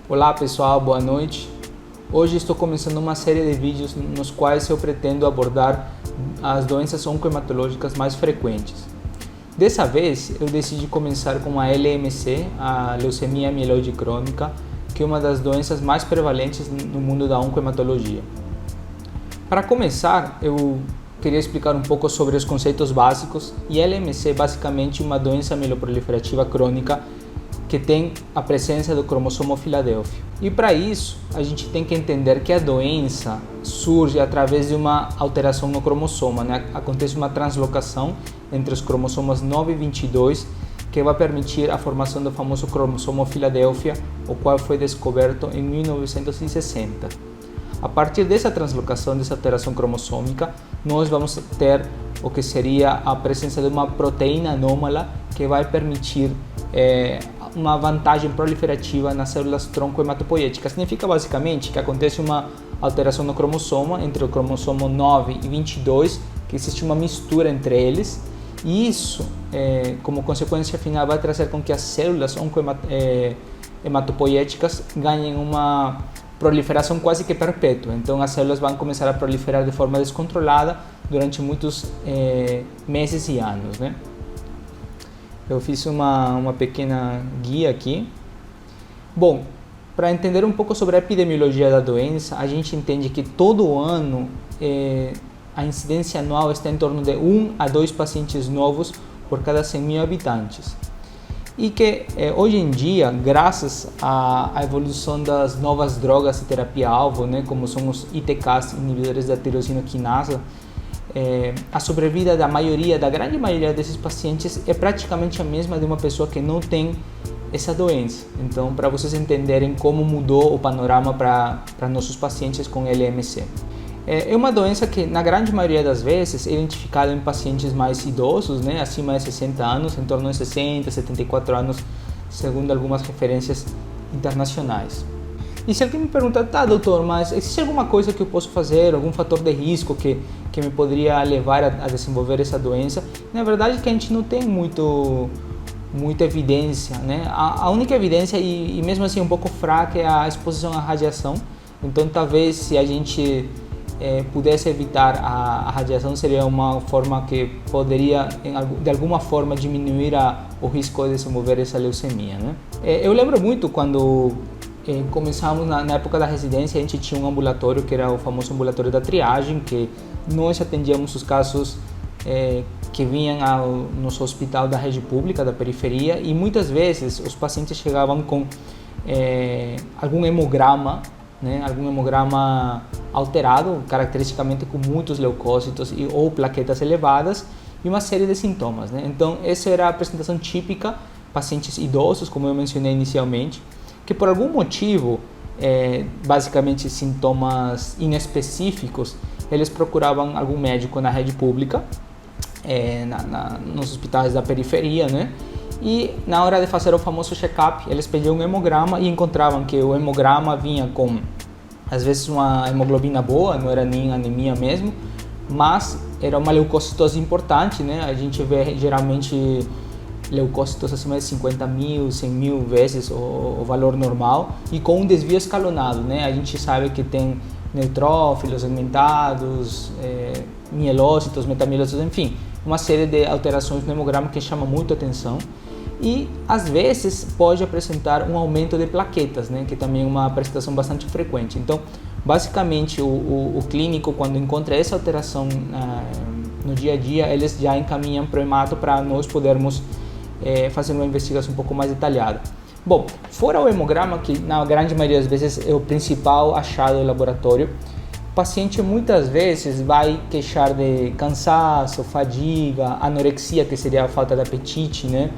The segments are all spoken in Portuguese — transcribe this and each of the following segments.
Olá pessoal, boa noite. Hoje estou começando uma série de vídeos nos quais eu pretendo abordar as doenças oncohematológicas mais frequentes. Dessa vez eu decidi começar com a LMC, a leucemia mieloide crônica, que é uma das doenças mais prevalentes no mundo da oncohematologia. Para começar, eu queria explicar um pouco sobre os conceitos básicos, e a LMC é basicamente uma doença mieloproliferativa crônica que tem a presença do cromossomo Filadélfia. E para isso, a gente tem que entender que a doença surge através de uma alteração no cromossoma, né? Acontece uma translocação entre os cromossomos 9 e 22, que vai permitir a formação do famoso cromossomo Filadélfia, o qual foi descoberto em 1960. A partir dessa translocação, dessa alteração cromossômica, nós vamos ter o que seria a presença de uma proteína anômala que vai permitir uma vantagem proliferativa nas células tronco-hematopoéticas. Significa basicamente que acontece uma alteração no cromossoma entre o cromossomo 9 e 22, que existe uma mistura entre eles, e isso, como consequência final, vai trazer com que as células hematopoéticas ganhem uma proliferação quase que perpétua. Então as células vão começar a proliferar de forma descontrolada durante muitos meses e anos, né? Eu fiz uma pequena guia aqui. Bom, para entender um pouco sobre a epidemiologia da doença, a gente entende que todo ano a incidência anual está em torno de 1 a 2 pacientes novos por cada 100 mil habitantes. E que hoje em dia, graças à evolução das novas drogas de terapia-alvo, né, como são os ITKs, inibidores da tirosina quinasa, a sobrevida da grande maioria desses pacientes é praticamente a mesma de uma pessoa que não tem essa doença. Então, para vocês entenderem como mudou o panorama para nossos pacientes com LMC. É uma doença que, na grande maioria das vezes, é identificada em pacientes mais idosos, né, acima de 60 anos, em torno de 60, 74 anos, segundo algumas referências internacionais. E se alguém me perguntar, tá doutor, mas existe alguma coisa que eu posso fazer, algum fator de risco que me poderia levar a desenvolver essa doença? Na verdade é que a gente não tem muita evidência, né? A única evidência, e mesmo assim um pouco fraca, é a exposição à radiação. Então talvez se a gente pudesse evitar a radiação, seria uma forma que poderia de alguma forma diminuir o risco de desenvolver essa leucemia, né? Eu lembro muito quando começamos na época da residência, a gente tinha um ambulatório que era o famoso ambulatório da triagem, que nós atendíamos os casos que vinham ao nosso hospital da rede pública, da periferia, e muitas vezes os pacientes chegavam com algum hemograma, né, algum hemograma alterado, caracteristicamente com muitos leucócitos ou plaquetas elevadas, e uma série de sintomas, né? Então essa era a apresentação típica, pacientes idosos, como eu mencionei inicialmente, que por algum motivo, basicamente sintomas inespecíficos, eles procuravam algum médico na rede pública, nos hospitais da periferia, né? E na hora de fazer o famoso check-up, eles pediam um hemograma e encontravam que o hemograma vinha com, às vezes, uma hemoglobina boa, não era nem anemia mesmo, mas era uma leucocitose importante, né? A gente vê geralmente leucócitos acima de 50 mil, 100 mil vezes o valor normal, e com um desvio escalonado, né? A gente sabe que tem neutrófilos segmentados, mielócitos, metamielócitos, enfim, uma série de alterações no hemograma que chama muito atenção, e às vezes pode apresentar um aumento de plaquetas, né? Que também é uma apresentação bastante frequente. Então, basicamente, o clínico, quando encontra essa alteração no dia a dia, eles já encaminham para o hemato para nós podermos fazer uma investigação um pouco mais detalhada. Bom, fora o hemograma, que na grande maioria das vezes é o principal achado do laboratório, o paciente muitas vezes vai queixar de cansaço, fadiga, anorexia, que seria a falta de apetite, né?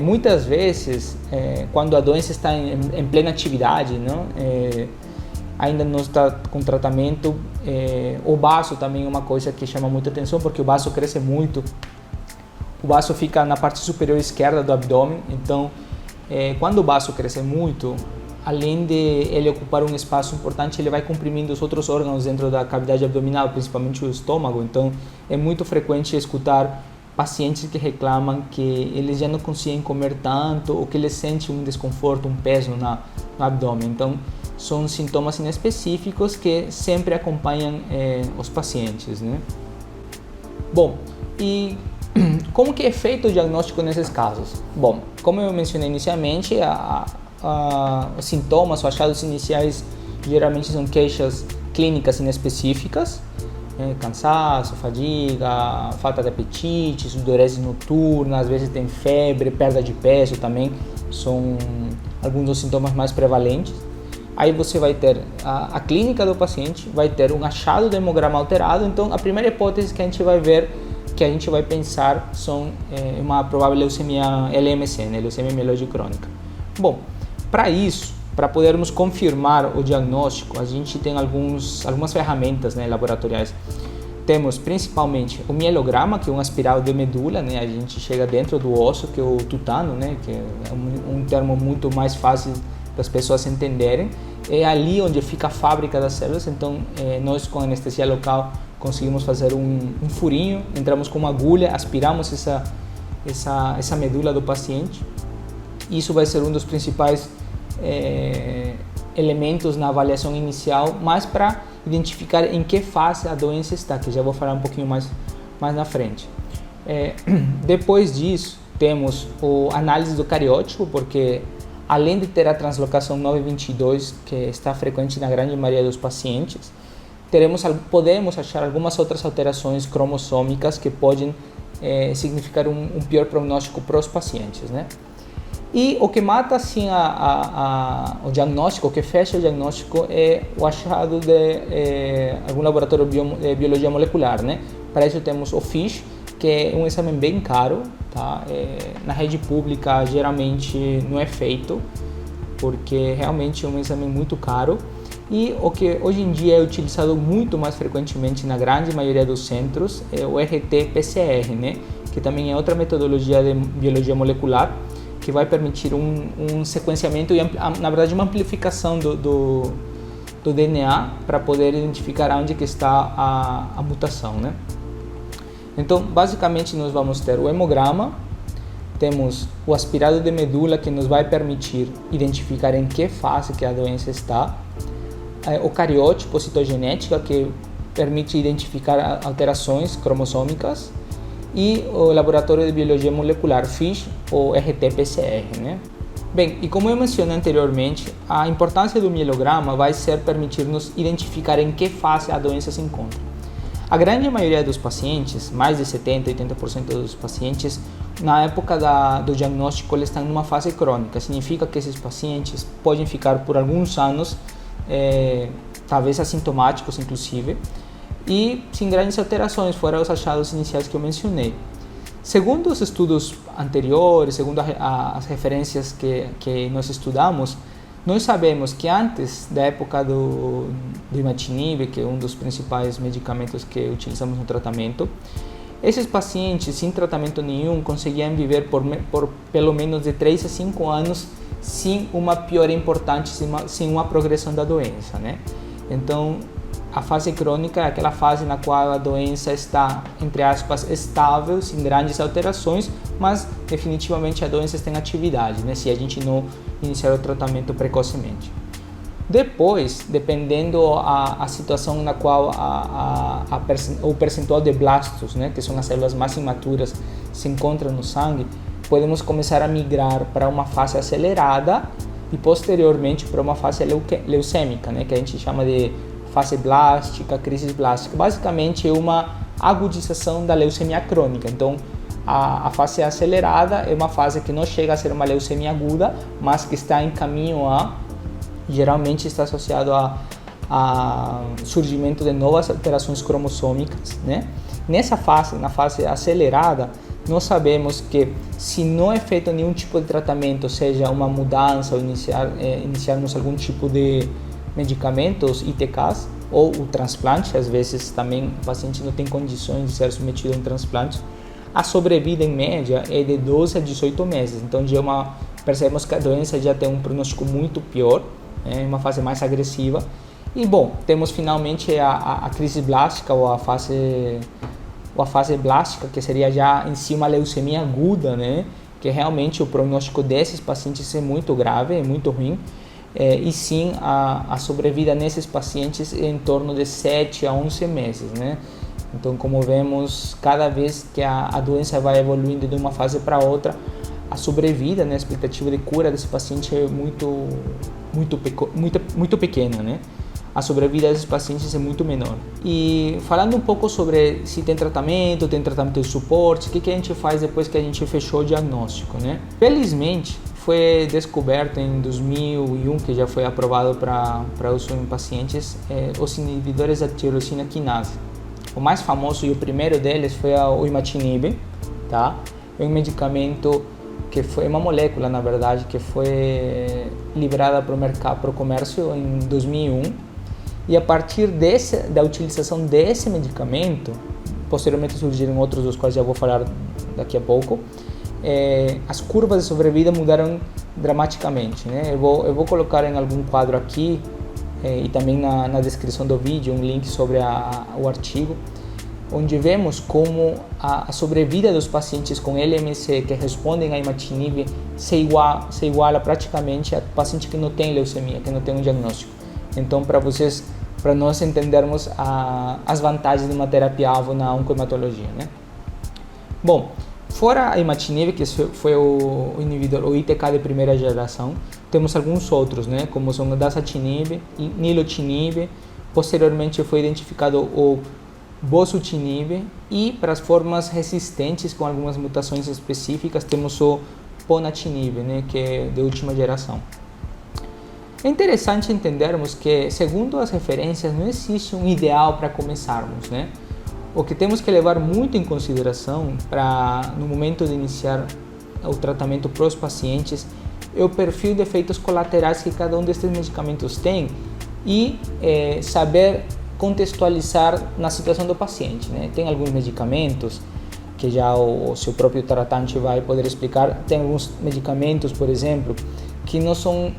Muitas vezes, quando a doença está em plena atividade, não? Ainda não está com tratamento, o baço também é uma coisa que chama muita atenção, porque o baço cresce muito. O baço fica na parte superior esquerda do abdômen, então quando o baço cresce muito, além de ele ocupar um espaço importante, ele vai comprimindo os outros órgãos dentro da cavidade abdominal, principalmente o estômago. Então é muito frequente escutar pacientes que reclamam que eles já não conseguem comer tanto, ou que eles sentem um desconforto, um peso na no abdômen. Então, são sintomas inespecíficos que sempre acompanham os pacientes, né? Bom, e como que é feito o diagnóstico nesses casos? Bom, como eu mencionei inicialmente, os sintomas, os achados iniciais geralmente são queixas clínicas inespecíficas, cansaço, fadiga, falta de apetite, sudorese noturna, às vezes tem febre, perda de peso também, são alguns dos sintomas mais prevalentes. Aí você vai ter a clínica do paciente, vai ter um achado de hemograma alterado. Então, a primeira hipótese que a gente vai ver, que a gente vai pensar, são uma provável leucemia LMC, né? Leucemia mieloide crônica. Bom, para isso, para podermos confirmar o diagnóstico, a gente tem algumas ferramentas, né, laboratoriais. Temos principalmente o mielograma, que é um aspirado de medula, né? A gente chega dentro do osso, que é o tutano, né? Que é um termo muito mais fácil das pessoas entenderem. É ali onde fica a fábrica das células. Então, nós com anestesia local conseguimos fazer um furinho, entramos com uma agulha, aspiramos essa medula do paciente. Isso vai ser um dos principais elementos na avaliação inicial, mas para identificar em que fase a doença está, que já vou falar um pouquinho mais na frente. Depois disso, temos a análise do cariótipo, porque além de ter a translocação 922, que está frequente na grande maioria dos pacientes, podemos achar algumas outras alterações cromossômicas que podem significar um pior prognóstico para os pacientes, né? E o que mata assim o diagnóstico, o que fecha o diagnóstico, é o achado de algum laboratório de biologia molecular, né? Para isso temos o FISH, que é um exame bem caro, tá? Na rede pública geralmente não é feito, porque realmente é um exame muito caro. E o que hoje em dia é utilizado muito mais frequentemente na grande maioria dos centros é o RT-PCR, né? Que também é outra metodologia de biologia molecular, que vai permitir um sequenciamento e, na verdade, uma amplificação do DNA para poder identificar onde que está a mutação, né? Então, basicamente, nós vamos ter o hemograma, temos o aspirado de medula, que nos vai permitir identificar em que fase que a doença está, o cariótipo citogenética, que permite identificar alterações cromossômicas, e o laboratório de biologia molecular FISH ou RT-PCR, né? Bem, e como eu mencionei anteriormente, a importância do mielograma vai ser permitir-nos identificar em que fase a doença se encontra. A grande maioria dos pacientes, mais de 70% a 80% dos pacientes, na época do diagnóstico, eles estão numa fase crônica. Significa que esses pacientes podem ficar por alguns anos, talvez assintomáticos inclusive, e sem grandes alterações, fora os achados iniciais que eu mencionei. Segundo os estudos anteriores, segundo as referências que nós estudamos, nós sabemos que antes da época do imatinib, que é um dos principais medicamentos que utilizamos no tratamento, esses pacientes sem tratamento nenhum conseguiam viver por pelo menos de 3 a 5 anos sem uma piora importante, sem uma progressão da doença, né? Então, a fase crônica é aquela fase na qual a doença está, entre aspas, estável, sem grandes alterações, mas definitivamente a doença está em atividade, né? Se a gente não iniciar o tratamento precocemente. Depois, dependendo a situação na qual o percentual de blastos, né, que são as células mais imaturas, se encontra no sangue, podemos começar a migrar para uma fase acelerada e posteriormente para uma fase leucêmica, né, que a gente chama de fase blástica, crise blástica. Basicamente é uma agudização da leucemia crônica. Então, a fase acelerada é uma fase que não chega a ser uma leucemia aguda, mas que está em caminho geralmente está associado a surgimento de novas alterações cromossômicas, né? Nessa fase, na fase acelerada, nós sabemos que se não é feito nenhum tipo de tratamento, seja uma mudança ou iniciarmos algum tipo de medicamentos, ITKs, ou o transplante, às vezes também o paciente não tem condições de ser submetido a um transplante, a sobrevida em média é de 12 a 18 meses. Então percebemos que a doença já tem um prognóstico muito pior, uma fase mais agressiva. E bom, temos finalmente a crise blástica ou a fase blástica, que seria já em si uma leucemia aguda, né? Que realmente o prognóstico desses pacientes é muito grave, é muito ruim. e sim a sobrevida nesses pacientes em torno de 7 a 11 meses, né? Então, como vemos, cada vez que a doença vai evoluindo de uma fase para outra, a sobrevida, né, a expectativa de cura desse paciente é muito pequena, né? A sobrevida desses pacientes é muito menor. E falando um pouco sobre se tem tratamento de suporte, o que a gente faz depois que a gente fechou o diagnóstico, né? Felizmente, foi descoberto em 2001, que já foi aprovado para uso em pacientes, os inibidores da tirosina quinase. O mais famoso e o primeiro deles foi o imatinib, tá? É um medicamento que foi uma molécula, na verdade, que foi liberada para o mercado, para o comércio em 2001. E a partir da utilização desse medicamento, posteriormente surgiram outros dos quais já vou falar daqui a pouco, as curvas de sobrevida mudaram dramaticamente, né? Eu vou colocar em algum quadro aqui e também na descrição do vídeo um link sobre o artigo, onde vemos como a sobrevida dos pacientes com LMC que respondem a imatinib se iguala praticamente a paciente que não tem leucemia, que não tem um diagnóstico. Então, para nós entendermos as vantagens de uma terapia-alvo na oncohematologia, né? Bom, fora a imatinib, que foi o inibidor, o ITK de primeira geração, temos alguns outros, né? Como são o dasatinib, nilotinib, posteriormente foi identificado o bosutinib, e para as formas resistentes com algumas mutações específicas temos o ponatinib, né? Que é de última geração. É interessante entendermos que, segundo as referências, não existe um ideal para começarmos, né? O que temos que levar muito em consideração no momento de iniciar o tratamento para os pacientes é o perfil de efeitos colaterais que cada um destes medicamentos tem e saber contextualizar na situação do paciente, né? Tem alguns medicamentos que já o seu próprio tratante vai poder explicar. Tem alguns medicamentos, por exemplo, que não são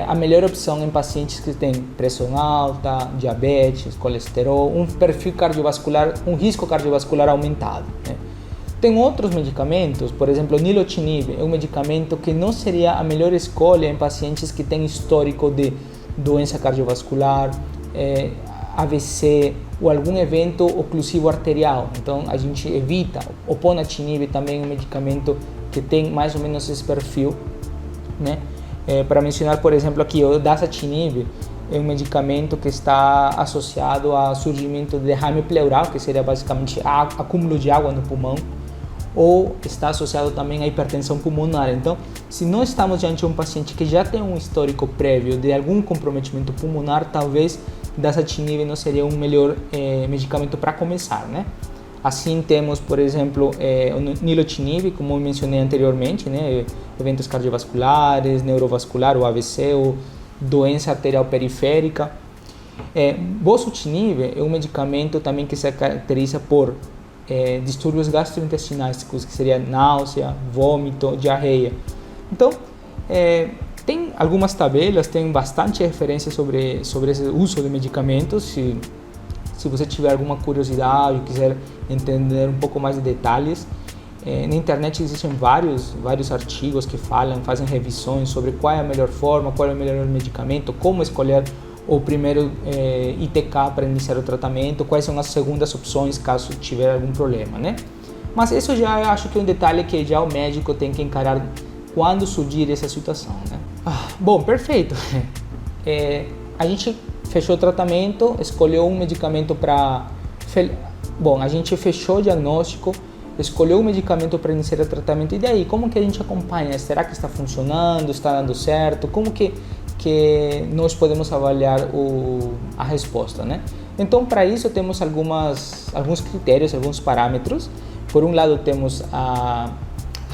a melhor opção em pacientes que têm pressão alta, diabetes, colesterol, um perfil cardiovascular, um risco cardiovascular aumentado, né? Tem outros medicamentos, por exemplo, o nilotinib é um medicamento que não seria a melhor escolha em pacientes que têm histórico de doença cardiovascular, AVC ou algum evento oclusivo arterial. Então a gente evita. O ponatinib também é um medicamento que tem mais ou menos esse perfil, né? Para mencionar, por exemplo, aqui o dasatinib é um medicamento que está associado ao surgimento de derrame pleural, que seria basicamente acúmulo de água no pulmão, ou está associado também à hipertensão pulmonar. Então, se nós estamos diante de um paciente que já tem um histórico prévio de algum comprometimento pulmonar, talvez dasatinib não seria um melhor medicamento para começar, né? Assim temos, por exemplo, o nilotinib, como eu mencionei anteriormente, né? Eventos cardiovasculares, neurovascular, o AVC, ou doença arterial periférica. Bosutinib é um medicamento também que se caracteriza por distúrbios gastrointestinais, que seria náusea, vômito, diarreia. Então, tem algumas tabelas, tem bastante referência sobre esse uso de medicamentos. Se você tiver alguma curiosidade ou quiser entender um pouco mais de detalhes, na internet existem vários artigos que fazem revisões sobre qual é a melhor forma, qual é o melhor medicamento, como escolher o primeiro ITK para iniciar o tratamento, quais são as segundas opções caso tiver algum problema, né? Mas isso já eu acho que é um detalhe que já o médico tem que encarar quando surgir essa situação, né? Bom, perfeito. A gente fechou o tratamento, escolheu um medicamento para... Bom, a gente fechou o diagnóstico, escolheu um medicamento para iniciar o tratamento, e daí, como que a gente acompanha? Será que está funcionando, está dando certo? Como que nós podemos avaliar a resposta, né? Então, para isso, temos alguns critérios, alguns parâmetros. Por um lado, temos a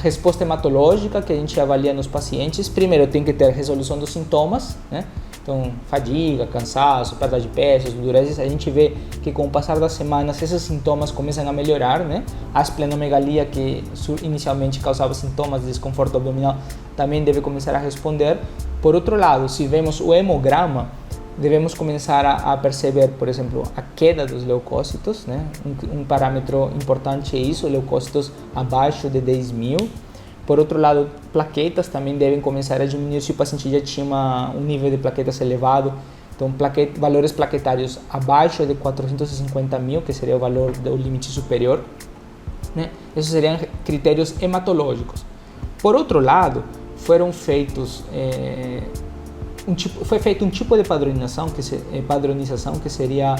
resposta hematológica, que a gente avalia nos pacientes. Primeiro, tem que ter resolução dos sintomas, né? Então, fadiga, cansaço, perda de peso, durezas, a gente vê que com o passar das semanas esses sintomas começam a melhorar, né? A esplenomegalia, que inicialmente causava sintomas de desconforto abdominal, também deve começar a responder. Por outro lado, se vemos o hemograma, devemos começar a perceber, por exemplo, a queda dos leucócitos, né? Um parâmetro importante é isso, leucócitos abaixo de 10.000. Por outro lado, plaquetas também devem começar a diminuir se o paciente já tinha um nível de plaquetas elevado. Então, valores plaquetários abaixo de 450 mil, que seria o valor do limite superior, né? Esses seriam critérios hematológicos. Por outro lado, foi feito um tipo de padronização que seria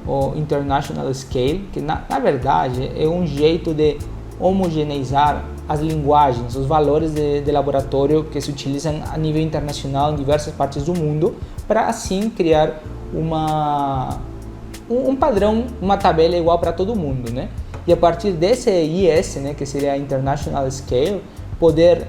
o International Scale, que na verdade é um jeito de homogeneizar as linguagens, os valores de laboratório que se utilizam a nível internacional em diversas partes do mundo, para assim criar um padrão, uma tabela igual para todo mundo, né? E a partir desse IS, né, que seria a International Scale, poder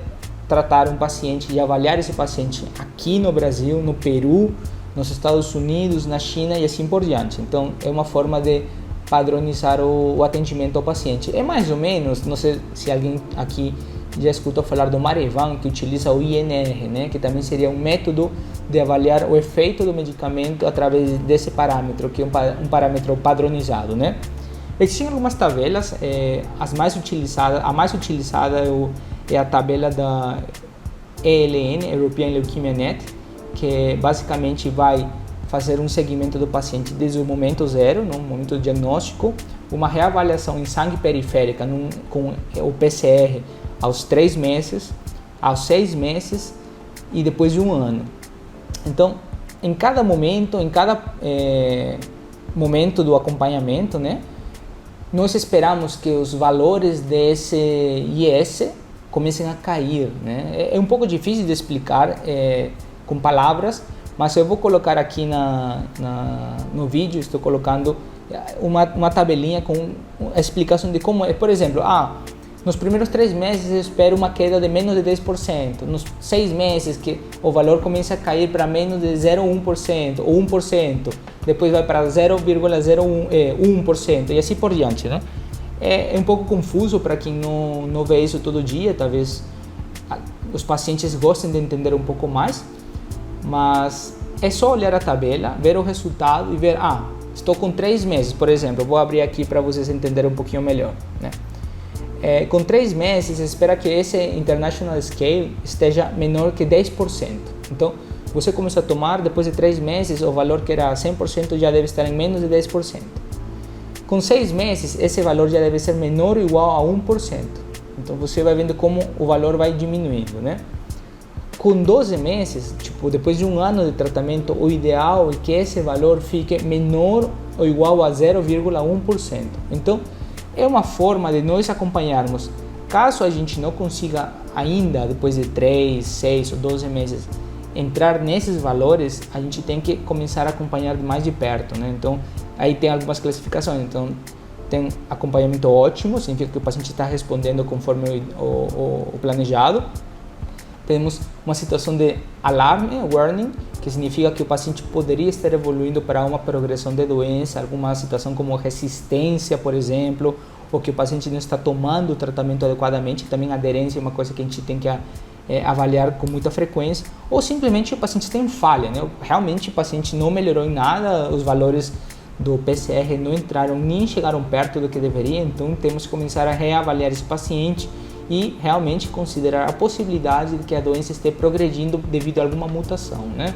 tratar um paciente e avaliar esse paciente aqui no Brasil, no Peru, nos Estados Unidos, na China e assim por diante. Então, é uma forma de padronizar o atendimento ao paciente. É mais ou menos, não sei se alguém aqui já escutou falar do Marevan, que utiliza o INR, né, que também seria um método de avaliar o efeito do medicamento através desse parâmetro, que é um parâmetro padronizado, né? Existem algumas tabelas, a mais utilizada é a tabela da ELN, European Leukemia Net, que basicamente vai fazer um segmento do paciente desde o momento zero, no momento do diagnóstico, uma reavaliação em sangue periférica com o PCR aos 3 meses, aos 6 meses e depois de 1 ano. Então, em cada momento do acompanhamento, né, nós esperamos que os valores desse IS comecem a cair, né? É um pouco difícil de explicar com palavras, mas eu vou colocar aqui no vídeo, estou colocando uma tabelinha com a explicação de como é. Por exemplo, nos primeiros 3 meses eu espero uma queda de menos de 10%, nos 6 meses que o valor começa a cair para menos de 0,1% ou 1%, depois vai para 0,01% e assim por diante, né? É um pouco confuso para quem não vê isso todo dia, talvez os pacientes gostem de entender um pouco mais, mas é só olhar a tabela, ver o resultado e ver, estou com 3 meses, por exemplo, eu vou abrir aqui para vocês entenderem um pouquinho melhor, né? Com 3 meses, espera que esse International Scale esteja menor que 10%. Então, você começa a tomar, depois de 3 meses, o valor que era 100% já deve estar em menos de 10%. Com 6 meses, esse valor já deve ser menor ou igual a 1%. Então, você vai vendo como o valor vai diminuindo, né? Com 12 meses, depois de 1 ano de tratamento, o ideal é que esse valor fique menor ou igual a 0,1%. Então, é uma forma de nós acompanharmos. Caso a gente não consiga ainda, depois de 3, 6 ou 12 meses, entrar nesses valores, a gente tem que começar a acompanhar mais de perto, né? Então, aí tem algumas classificações. Então, tem acompanhamento ótimo, significa que o paciente está respondendo conforme o planejado. Temos uma situação de alarme, warning, que significa que o paciente poderia estar evoluindo para uma progressão de doença, alguma situação como resistência, por exemplo, ou que o paciente não está tomando o tratamento adequadamente. Também a aderência é uma coisa que a gente tem que avaliar com muita frequência, ou simplesmente o paciente tem falha, né? Realmente o paciente não melhorou em nada, os valores do PCR não entraram nem chegaram perto do que deveria, então temos que começar a reavaliar esse paciente e realmente considerar a possibilidade de que a doença esteja progredindo devido a alguma mutação, né?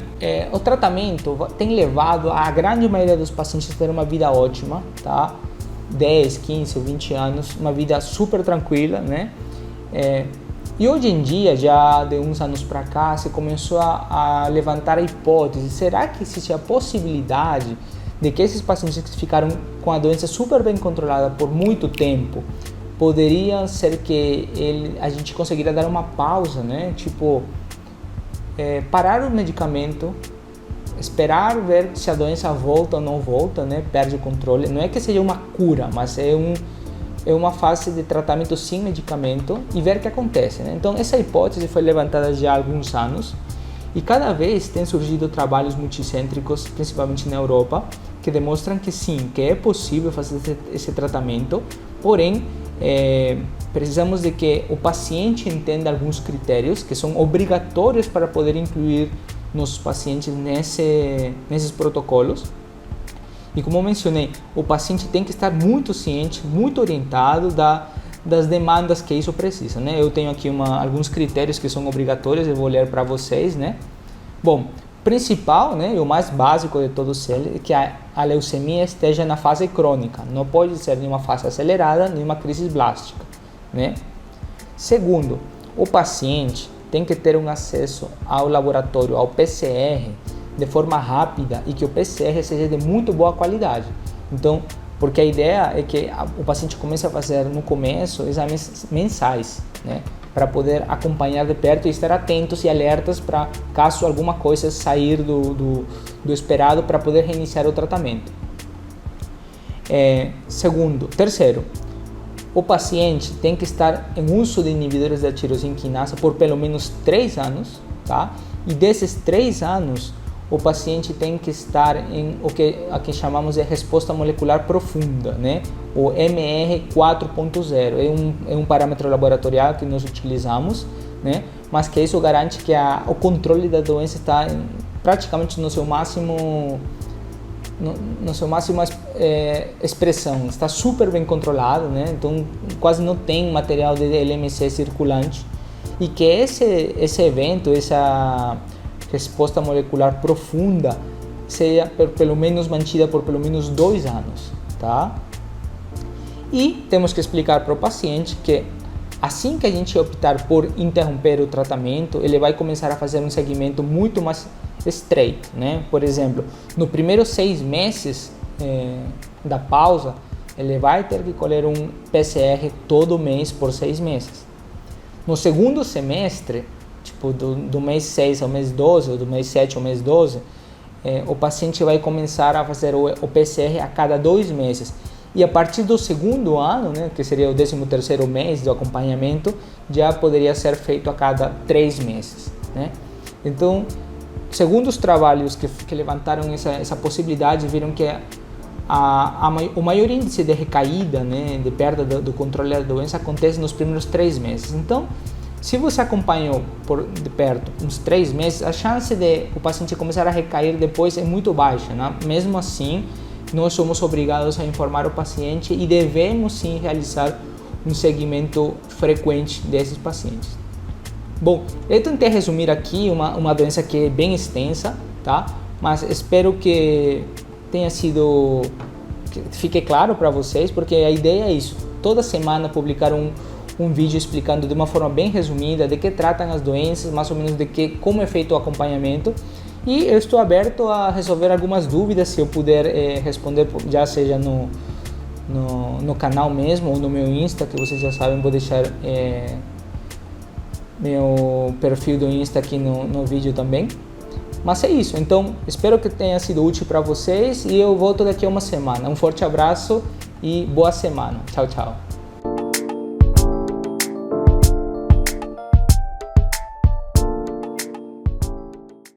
O tratamento tem levado a grande maioria dos pacientes a ter uma vida ótima, tá? 10, 15 ou 20 anos, uma vida super tranquila, né? E hoje em dia, já de uns anos para cá, se começou a levantar a hipótese, será que existe a possibilidade de que esses pacientes que ficaram com a doença super bem controlada por muito tempo, poderia ser que a gente conseguiria dar uma pausa, né? Parar o medicamento, esperar ver se a doença volta ou não volta, né? Perde o controle. Não é que seja uma cura, mas é uma fase de tratamento sem medicamento e ver o que acontece, né? Então, essa hipótese foi levantada já há alguns anos e cada vez tem surgido trabalhos multicêntricos, principalmente na Europa, que demonstram que sim, que é possível fazer esse tratamento, porém, precisamos de que o paciente entenda alguns critérios que são obrigatórios para poder incluir nossos pacientes nesses protocolos. E como eu mencionei, o paciente tem que estar muito ciente, muito orientado das demandas que isso precisa, né? Eu tenho aqui alguns critérios que são obrigatórios, eu vou ler para vocês, né? Bom, principal, né, e o mais básico de todos eles é que a leucemia esteja na fase crônica, não pode ser nenhuma fase acelerada, nenhuma crise blástica, né? Segundo, o paciente tem que ter um acesso ao laboratório, ao PCR, de forma rápida e que o PCR seja de muito boa qualidade. Então, porque a ideia é que o paciente comece a fazer no começo exames mensais, né, para poder acompanhar de perto e estar atentos e alertas para caso alguma coisa sair do esperado para poder reiniciar o tratamento. Terceiro, o paciente tem que estar em uso de inibidores da tirosina quinasa por pelo menos 3 anos, tá? E desses 3 anos, o paciente tem que estar em o que aqui chamamos de resposta molecular profunda, né? O MR 4.0 é um parâmetro laboratorial que nós utilizamos, né? Mas que isso garante que o controle da doença está praticamente no seu máximo expressão, está super bem controlado, né? Então quase não tem material de LMC circulante, e que esse evento, essa resposta molecular profunda, seja pelo menos mantida por pelo menos 2 anos, tá? E temos que explicar para o paciente que assim que a gente optar por interromper o tratamento, ele vai começar a fazer um segmento muito mais estreito, né? Por exemplo, no primeiro 6 meses da pausa, ele vai ter que colher um PCR todo mês por 6 meses. No segundo semestre, tipo do mês 6 ao mês 12, ou do mês 7 ao mês 12, o paciente vai começar a fazer o PCR a cada 2 meses. E a partir do segundo ano, né, que seria o 13º mês do acompanhamento, já poderia ser feito a cada 3 meses, né? Então, segundo os trabalhos que levantaram essa possibilidade, viram que o maior índice de recaída, né, de perda do controle da doença acontece nos primeiros 3 meses. Então, se você acompanhou de perto uns 3 meses, a chance de o paciente começar a recair depois é muito baixa, né? Mesmo assim, nós somos obrigados a informar o paciente e devemos sim realizar um segmento frequente desses pacientes. Bom, eu tentei resumir aqui uma doença que é bem extensa, tá? Mas espero que fique claro para vocês, porque a ideia é isso: toda semana publicar um vídeo explicando de uma forma bem resumida de que tratam as doenças, mais ou menos como é feito o acompanhamento. E eu estou aberto a resolver algumas dúvidas, se eu puder responder, já seja no canal mesmo ou no meu Insta, que vocês já sabem, vou deixar meu perfil do Insta aqui no vídeo também. Mas é isso, então espero que tenha sido útil para vocês e eu volto daqui a uma semana. Um forte abraço e boa semana. Tchau, tchau.